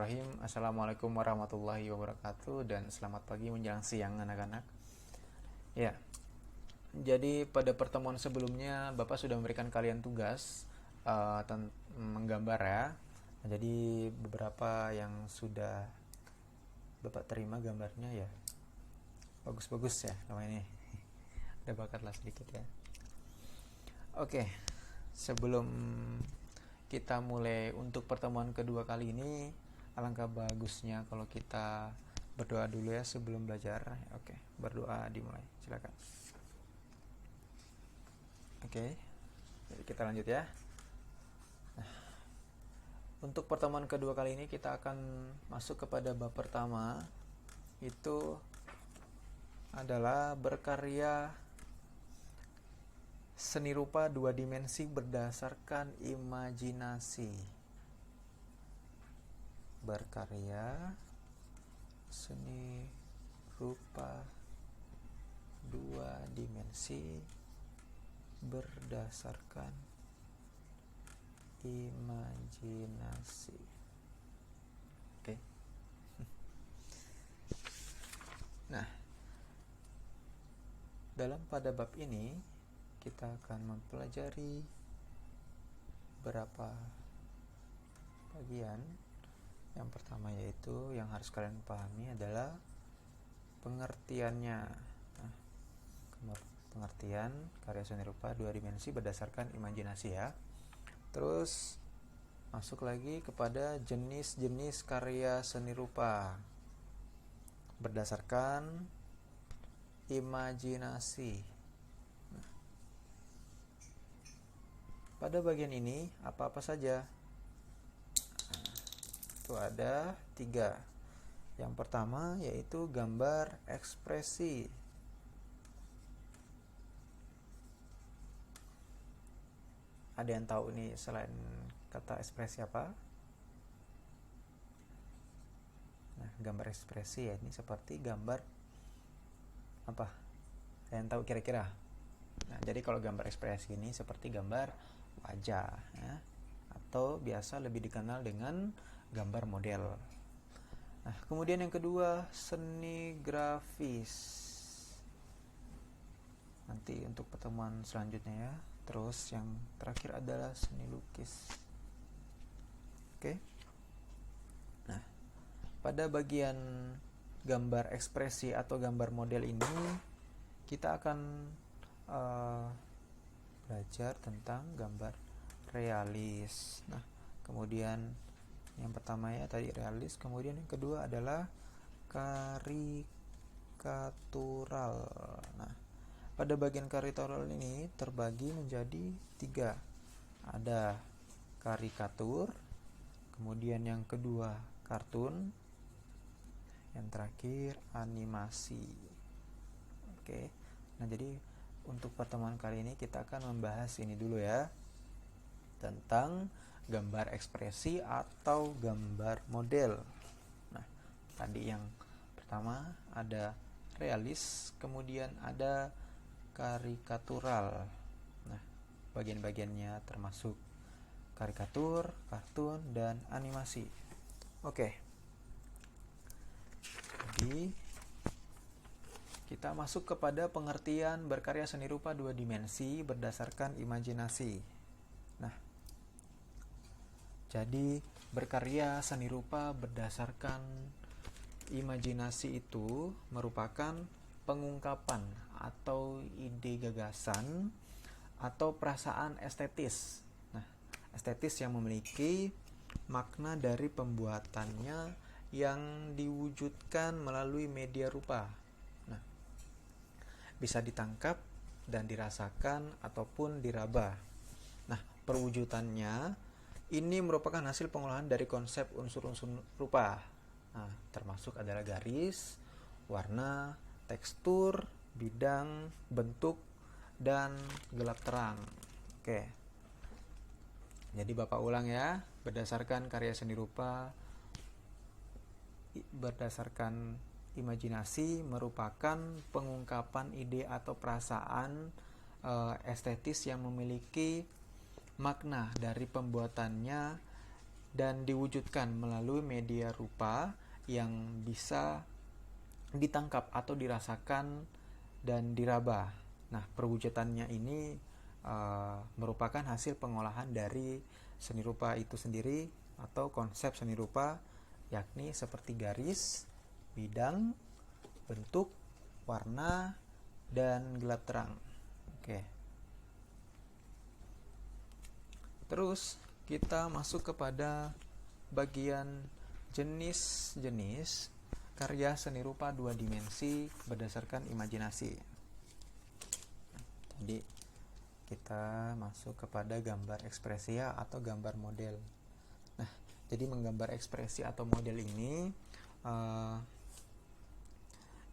Bismillahirrahmanirrahim. Assalamualaikum warahmatullahi wabarakatuh dan selamat pagi menjelang siang anak-anak. Ya, jadi pada pertemuan sebelumnya Bapak sudah memberikan kalian tugas menggambar ya. Nah, jadi beberapa yang sudah Bapak terima gambarnya ya. Bagus-bagus ya nama ini. Ada bakat lah sedikit ya. Oke, sebelum kita mulai untuk pertemuan kedua kali ini, alangkah bagusnya kalau kita berdoa dulu ya sebelum belajar. Oke, berdoa dimulai. Silakan. Oke, jadi kita lanjut ya. Nah, untuk pertemuan kedua kali ini kita akan masuk kepada bab pertama, itu adalah berkarya seni rupa dua dimensi berdasarkan imajinasi. Berkarya seni rupa dua dimensi berdasarkan imajinasi. Oke. Nah, pada bab ini kita akan mempelajari beberapa bagian. Yang pertama yaitu yang harus kalian pahami adalah pengertiannya. Nah, pengertian karya seni rupa dua dimensi berdasarkan imajinasi ya. Terus masuk lagi kepada jenis-jenis karya seni rupa berdasarkan imajinasi. Pada bagian ini apa-apa saja? Itu ada 3. Yang pertama yaitu gambar ekspresi. Ada yang tahu nih selain kata ekspresi apa? Nah, gambar ekspresi ya ini seperti gambar apa? Ada yang tahu kira-kira? Nah, jadi kalau gambar ekspresi ini seperti gambar wajah ya, atau biasa lebih dikenal dengan gambar model. Nah, kemudian yang kedua seni grafis. Nanti untuk pertemuan selanjutnya ya. Terus yang terakhir adalah seni lukis. Oke. Nah, pada bagian gambar ekspresi atau gambar model ini kita akan belajar tentang gambar realis. Nah, kemudian yang pertama ya tadi realis, kemudian yang kedua adalah karikatural. Nah, pada bagian karikatural ini terbagi menjadi 3. Ada karikatur, kemudian yang kedua kartun, yang terakhir animasi. Oke. Nah, jadi untuk pertemuan kali ini kita akan membahas ini dulu ya, tentang gambar ekspresi atau gambar model. Nah, tadi yang pertama ada realis, kemudian ada karikatural. Nah, bagian-bagiannya termasuk karikatur, kartun, dan animasi. Oke. Jadi kita masuk kepada pengertian berkarya seni rupa dua dimensi berdasarkan imajinasi. Nah, jadi berkarya seni rupa berdasarkan imajinasi itu merupakan pengungkapan atau ide gagasan atau perasaan estetis. Nah, estetis yang memiliki makna dari pembuatannya yang diwujudkan melalui media rupa. Bisa ditangkap dan dirasakan ataupun diraba. Nah, perwujudannya ini merupakan hasil pengolahan dari konsep unsur-unsur rupa. Nah, termasuk adalah garis, warna, tekstur, bidang, bentuk, dan gelap terang. Oke. Jadi Bapak ulang ya, berdasarkan karya seni rupa berdasarkan imajinasi merupakan pengungkapan ide atau perasaan estetis yang memiliki makna dari pembuatannya dan diwujudkan melalui media rupa yang bisa ditangkap atau dirasakan dan diraba. Nah, perwujudannya ini merupakan hasil pengolahan dari seni rupa itu sendiri atau konsep seni rupa, yakni seperti garis, bidang, bentuk, warna, dan gelap terang. Oke. Terus kita masuk kepada bagian jenis-jenis karya seni rupa dua dimensi berdasarkan imajinasi. Jadi kita masuk kepada gambar ekspresi atau gambar model. Nah, jadi menggambar ekspresi atau model ini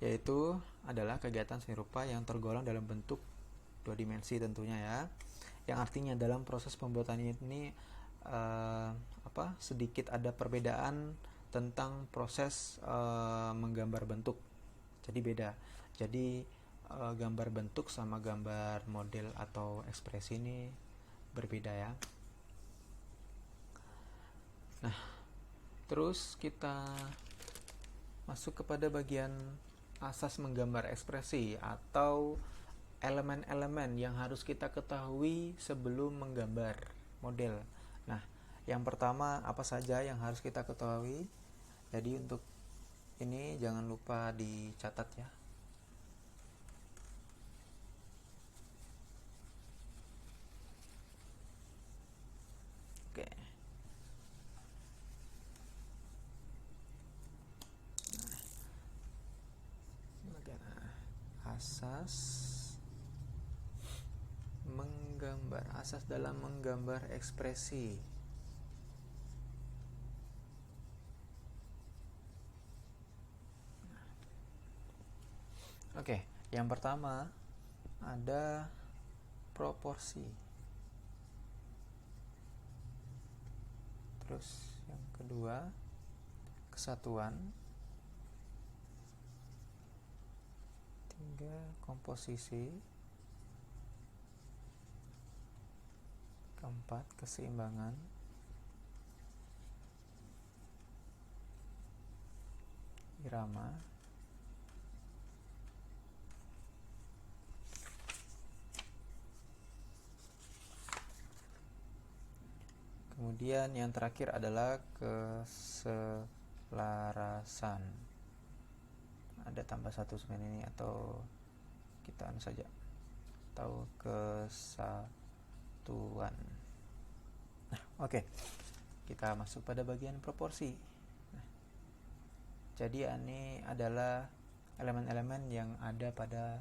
yaitu adalah kegiatan seni rupa yang tergolong dalam bentuk dua dimensi tentunya ya, yang artinya dalam proses pembuatan ini sedikit ada perbedaan tentang proses menggambar bentuk. Jadi beda. Jadi gambar bentuk sama gambar model atau ekspresi ini berbeda ya. Nah, terus kita masuk kepada bagian asas menggambar ekspresi atau elemen-elemen yang harus kita ketahui sebelum menggambar model. Nah, yang pertama apa saja yang harus kita ketahui? Jadi untuk ini jangan lupa dicatat ya. Oke. Asas menggambar, asas dalam menggambar ekspresi. Oke, yang pertama ada proporsi. Terus yang kedua kesatuan. Tiga komposisi. Keempat keseimbangan. Irama. Kemudian yang terakhir adalah keselarasan. Ada tambah satu semen ini atau kita anu saja, atau kesatuan. Nah, oke. Kita masuk pada bagian proporsi. Nah, jadi ini adalah elemen-elemen yang ada pada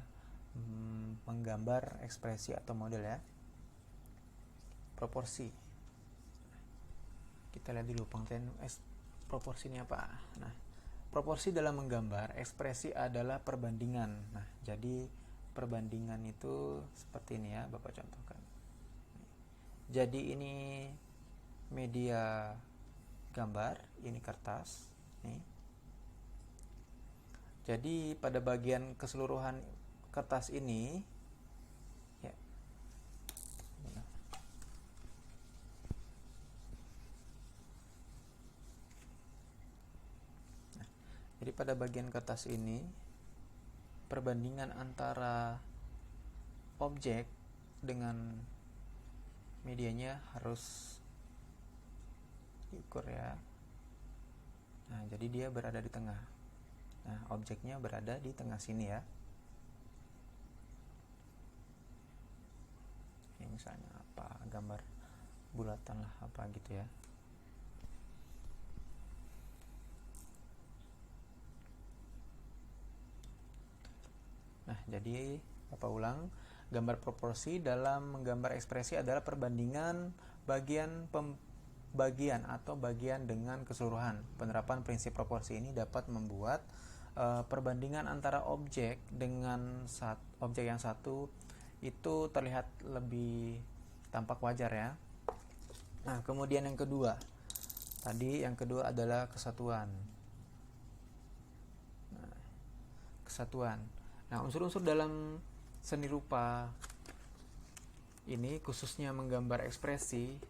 menggambar ekspresi atau model ya. Proporsi. Kita lihat dulu pengertian proporsi ini apa. Nah, proporsi dalam menggambar ekspresi adalah perbandingan. Nah, jadi perbandingan itu seperti ini ya, Bapak contohkan. Jadi ini media gambar, ini kertas nih. Jadi pada bagian keseluruhan kertas ini ya, jadi pada bagian kertas ini perbandingan antara objek dengan medianya harus diukur ya. Nah, jadi dia berada di tengah. Nah, objeknya berada di tengah sini ya. Ini misalnya apa, gambar bulatan lah apa gitu ya. Nah, jadi Bapak ulang, gambar proporsi dalam menggambar ekspresi adalah perbandingan bagian atau bagian dengan keseluruhan. Penerapan prinsip proporsi ini dapat membuat perbandingan antara objek dengan objek yang satu itu terlihat lebih tampak wajar ya. Nah, kemudian yang kedua. Tadi yang kedua adalah kesatuan. Nah, kesatuan. Nah, unsur-unsur dalam seni rupa ini khususnya menggambar ekspresi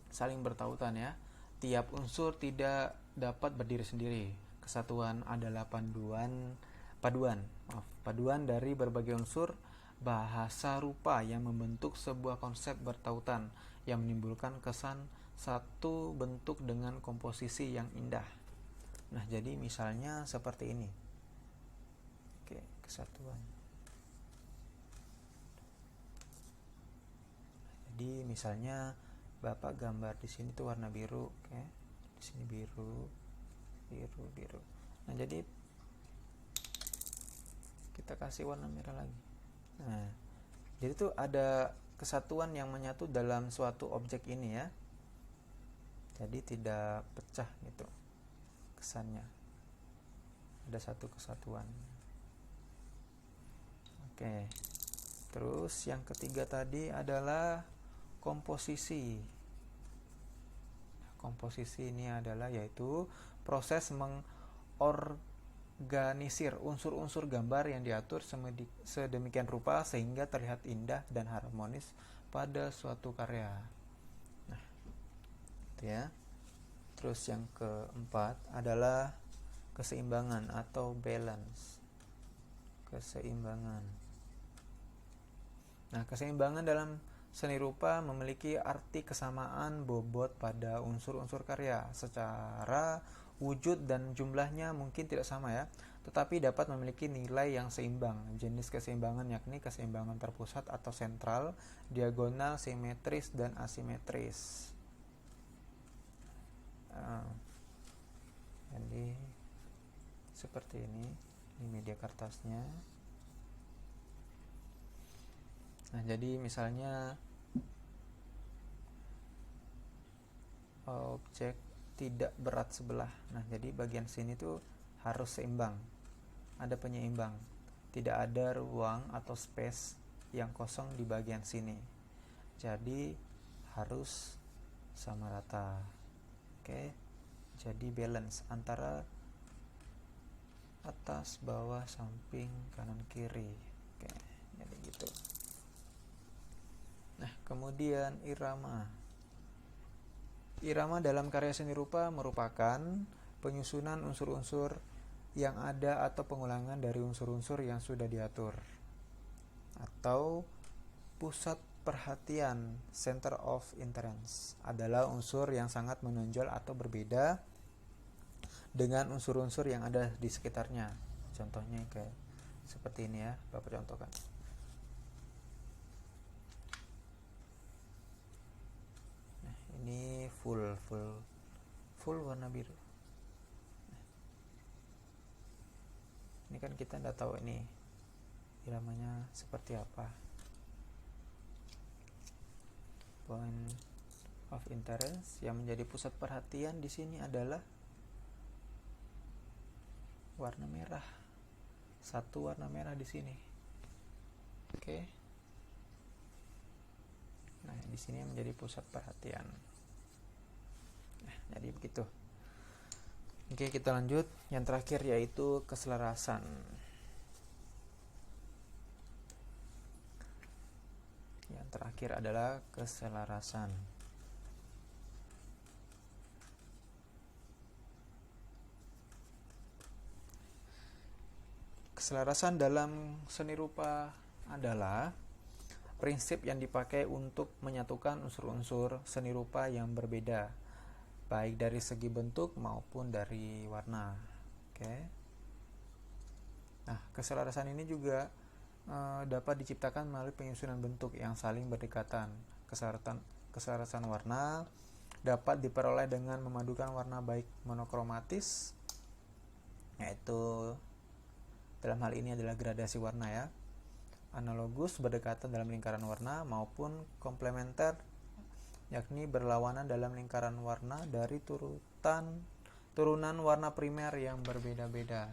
saling bertautan ya. Tiap unsur tidak dapat berdiri sendiri. Kesatuan adalah paduan dari berbagai unsur bahasa rupa yang membentuk sebuah konsep bertautan yang menimbulkan kesan satu bentuk dengan komposisi yang indah. Nah, jadi misalnya seperti ini. Oke, kesatuan. Jadi misalnya Bapak gambar di sini tuh warna biru, oke. Di sini biru. Nah, jadi kita kasih warna merah lagi. Nah, jadi tuh ada kesatuan yang menyatu dalam suatu objek ini ya. Jadi tidak pecah gitu kesannya. Ada satu kesatuan. Oke. Terus yang ketiga tadi adalah komposisi. Komposisi ini adalah yaitu proses mengorganisir unsur-unsur gambar yang diatur sedemikian rupa sehingga terlihat indah dan harmonis pada suatu karya. Nah, itu ya. Terus yang keempat adalah keseimbangan atau balance. Keseimbangan. Nah, keseimbangan dalam seni rupa memiliki arti kesamaan bobot pada unsur-unsur karya. Secara wujud dan jumlahnya mungkin tidak sama ya, tetapi dapat memiliki nilai yang seimbang. Jenis keseimbangan yakni keseimbangan terpusat atau sentral, diagonal, simetris, dan asimetris. Jadi seperti ini media kertasnya. Nah, jadi misalnya objek tidak berat sebelah. Nah, jadi bagian sini tuh harus seimbang. Ada penyeimbang. Tidak ada ruang atau space yang kosong di bagian sini. Jadi harus sama rata. Oke. Jadi balance antara atas, bawah, samping, kanan, kiri. Oke, jadi gitu. Nah, kemudian irama. Irama dalam karya seni rupa merupakan penyusunan unsur-unsur yang ada atau pengulangan dari unsur-unsur yang sudah diatur. Atau pusat perhatian, center of interest, adalah unsur yang sangat menonjol atau berbeda dengan unsur-unsur yang ada di sekitarnya. Contohnya kayak seperti ini ya, Bapak contohkan. Nah, ini full warna biru. Nah, ini kan kita tidak tahu ini iramanya seperti apa. Point of interest yang menjadi pusat perhatian di sini adalah warna merah. Satu warna merah di sini. Oke. Nah, di sini menjadi pusat perhatian. Nah, jadi begitu. Oke, kita lanjut. Yang terakhir yaitu keselarasan. Yang terakhir adalah keselarasan. Keselarasan dalam seni rupa adalah prinsip yang dipakai untuk menyatukan unsur-unsur seni rupa yang berbeda, baik dari segi bentuk maupun dari warna. Oke. Nah, keselarasan ini juga dapat diciptakan melalui penyusunan bentuk yang saling berdekatan. Keselarasan warna dapat diperoleh dengan memadukan warna baik monokromatis, yaitu dalam hal ini adalah gradasi warna ya, analogus berdekatan dalam lingkaran warna, maupun komplementer yakni berlawanan dalam lingkaran warna dari turunan warna primer yang berbeda-beda.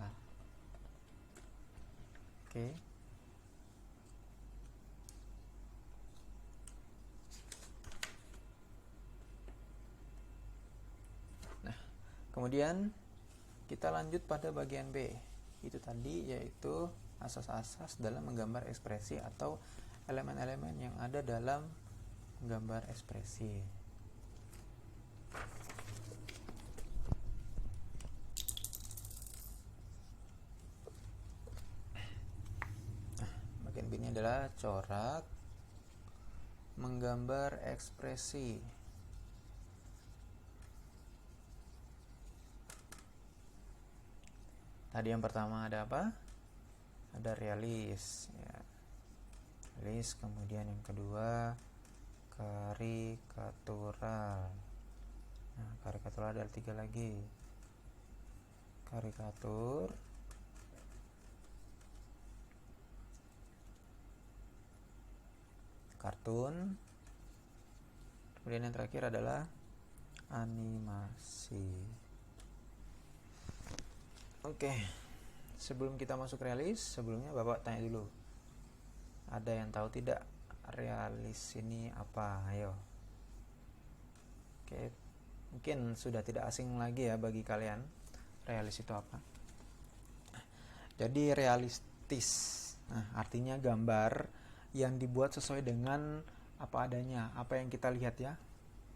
Oke. Nah, kemudian kita lanjut pada bagian B. Itu tadi yaitu asas-asas dalam menggambar ekspresi atau elemen-elemen yang ada dalam menggambar ekspresi. adalah corak, menggambar ekspresi. Tadi yang pertama ada apa? Ada realis ya. Realis, kemudian yang kedua karikatural. Nah, karikatural ada 3 lagi. Karikatur, kartun, kemudian yang terakhir adalah animasi. Oke, sebelum kita masuk realis, sebelumnya Bapak tanya dulu. Ada yang tahu tidak realis ini apa? Ayo. Oke, mungkin sudah tidak asing lagi ya bagi kalian. Realis itu apa? Jadi realistis. Nah, artinya gambar yang dibuat sesuai dengan apa adanya, apa yang kita lihat ya.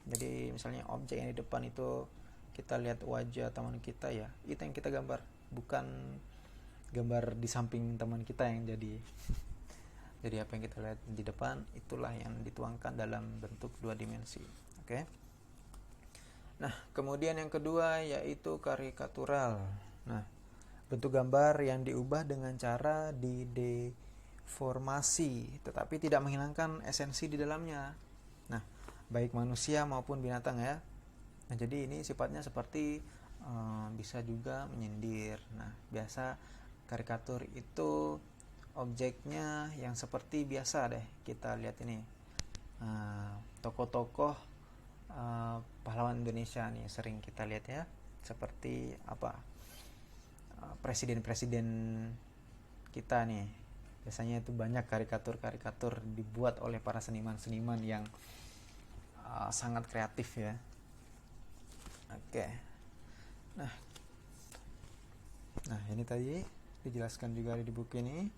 Jadi misalnya objek yang di depan itu kita lihat wajah teman kita ya, itu yang kita gambar, bukan gambar di samping teman kita yang jadi. Jadi apa yang kita lihat di depan itulah yang dituangkan dalam bentuk 2 dimensi. Oke. Nah, kemudian yang kedua yaitu karikatural. Nah, bentuk gambar yang diubah dengan cara dideformasi, tetapi tidak menghilangkan esensi di dalamnya. Nah, baik manusia maupun binatang ya. Nah, jadi ini sifatnya seperti bisa juga menyindir. Nah, biasa karikatur itu objeknya yang seperti biasa deh. Kita lihat ini tokoh-tokoh pahlawan Indonesia nih sering kita lihat ya, seperti apa, presiden-presiden kita nih biasanya itu banyak karikatur-karikatur dibuat oleh para seniman-seniman yang sangat kreatif ya. Oke. Nah ini tadi dijelaskan juga di buku ini.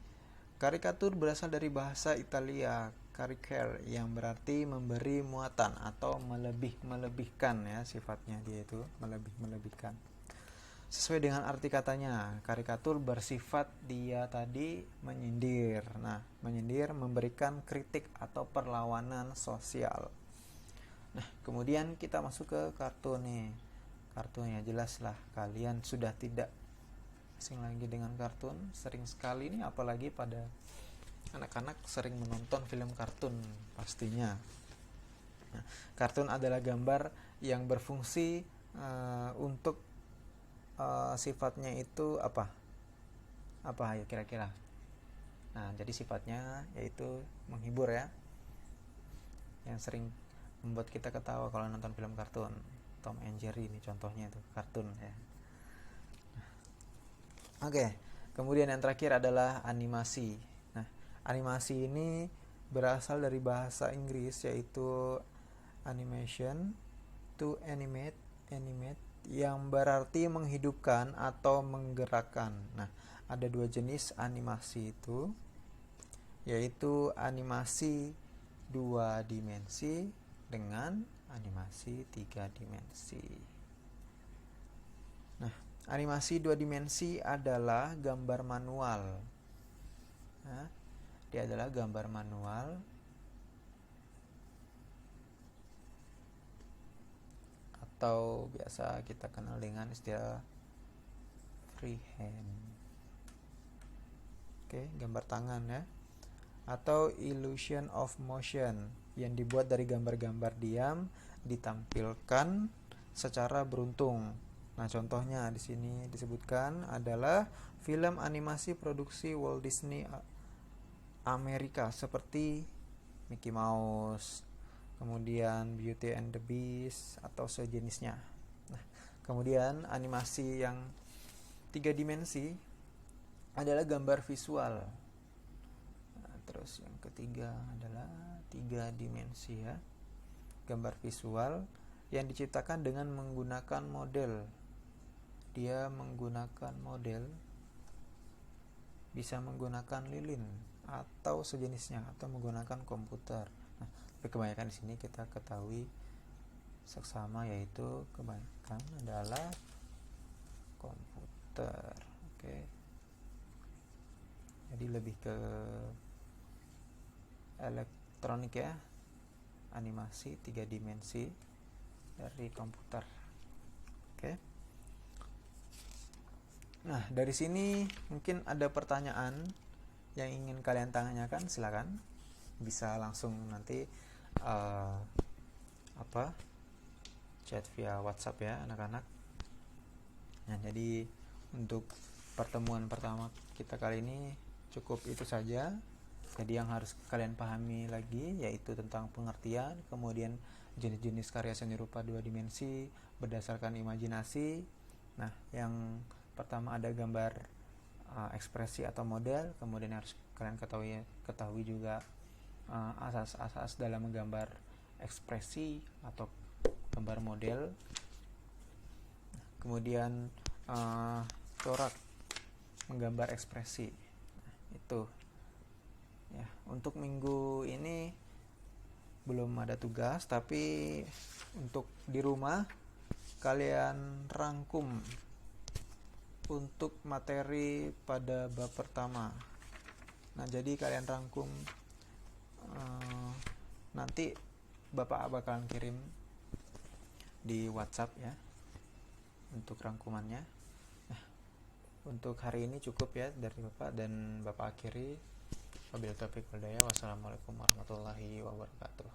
Karikatur berasal dari bahasa Italia caricare yang berarti memberi muatan atau melebihkan ya, sifatnya dia itu melebihkan. Sesuai dengan arti katanya, karikatur bersifat dia tadi menyindir. Nah, menyindir memberikan kritik atau perlawanan sosial. Nah, kemudian kita masuk ke kartun nih. Kartun ya jelaslah kalian sudah tidak asing lagi dengan kartun, sering sekali nih apalagi pada anak-anak sering menonton film kartun pastinya. Nah, kartun adalah gambar yang berfungsi untuk sifatnya itu apa ya kira-kira. Nah, jadi sifatnya yaitu menghibur ya, yang sering membuat kita ketawa kalau nonton film kartun. Tom and Jerry ini contohnya itu kartun ya. Oke, kemudian yang terakhir adalah animasi. Nah, animasi ini berasal dari bahasa Inggris yaitu animation, to animate yang berarti menghidupkan atau menggerakkan. Nah, ada 2 jenis animasi itu, yaitu animasi 2 dimensi dengan animasi 3 dimensi. Nah, animasi 2 dimensi adalah gambar manual. Nah, dia adalah gambar manual atau biasa kita kenal dengan istilah freehand. Oke, gambar tangan ya. Atau illusion of motion yang dibuat dari gambar-gambar diam ditampilkan secara beruntung. Nah, contohnya di sini disebutkan adalah film animasi produksi Walt Disney Amerika seperti Mickey Mouse, kemudian Beauty and the Beast atau sejenisnya. Nah, kemudian animasi yang 3 dimensi adalah gambar visual. Nah, terus yang ketiga adalah 3 dimensi ya, gambar visual yang diciptakan dengan menggunakan model. Dia menggunakan model, bisa menggunakan lilin atau sejenisnya, atau menggunakan komputer. Nah, tapi kebanyakan di sini kita ketahui seksama yaitu kebanyakan adalah komputer. Oke. Jadi lebih ke elektronik ya, animasi 3 dimensi dari komputer. Oke. Nah, dari sini mungkin ada pertanyaan yang ingin kalian tanyakan, silakan. Bisa langsung nanti chat via WhatsApp ya anak-anak. Nah, jadi untuk pertemuan pertama kita kali ini cukup itu saja. Jadi yang harus kalian pahami lagi yaitu tentang pengertian, kemudian jenis-jenis karya seni rupa 2 dimensi berdasarkan imajinasi. Nah, yang pertama ada gambar ekspresi atau model, kemudian harus kalian ketahui juga asas-asas dalam menggambar ekspresi atau gambar model. Kemudian corak menggambar ekspresi. Itu ya, untuk minggu ini belum ada tugas, tapi untuk di rumah kalian rangkum untuk materi pada bab pertama. Nah, jadi kalian rangkum, nanti Bapak bakalan kirim di WhatsApp ya untuk rangkumannya. Nah, untuk hari ini cukup ya dari Bapak, dan Bapak akhiri. Wabillahi taufiq wal hidayah. Wassalamualaikum warahmatullahi wabarakatuh.